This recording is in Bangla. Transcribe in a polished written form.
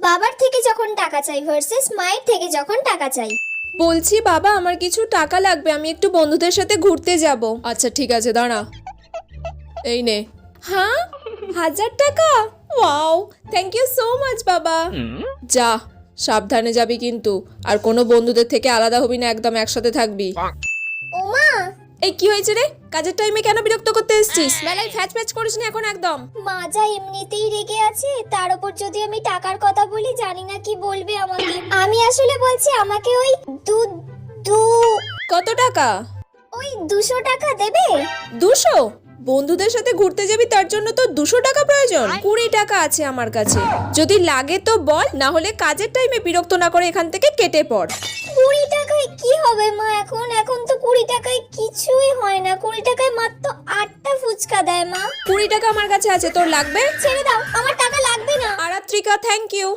বাবার থেকে যখন টাকা চাই ভার্সেস মায়ের থেকে যখন টাকা চাই। বলছি বাবা আমার কিছু টাকা লাগবে, আমি একটু বন্ধুদের সাথে ঘুরতে যাব। আচ্ছা ঠিক আছে দাঁড়া, এই নে। হ্যাঁ 1000 টাকা, wow thank you so much বাবা। যা সাবধানে যাবি কিন্তু, আর কোনো বন্ধুদের থেকে আলাদা হবি না, একদম একসাথে থাকবি। ওমা, এই কি হয়েছে রে, কাজের টাইমে কেন বিরক্ত করতে এসেছিস? বেলায় ফ্যাচ ফ্যাচ করিস না এখন একদম। মা যা এমনিতেই রেগে আছে, তার উপর যদি আমি টাকার কথা বলি জানি না কি বলবে আমাকে। আমি আসলে বলছি আমাকে ওই দু কত টাকা? ওই 200 টাকা দেবে? 200? বন্ধুদের সাথে ঘুরতে যাবি তার জন্য তো 200 টাকা প্রয়োজন? 20 টাকা আছে আমার কাছে, যদি লাগে তো বল, না হলে কাজের টাইমে বিরক্ত না করে এখান থেকে কেটে পড়। 20 টাকায় কি হবে মা? এখন তো 20 টাকায় কিছুই হয় না। 20 টাকায় মাত্র 8টা ফুচকা দেয় মা। 20 টাকা আমার কাছে আছে, তোর লাগবে? ছেড়ে দাও, আমার টাকা লাগবে না। Aratrika thank you.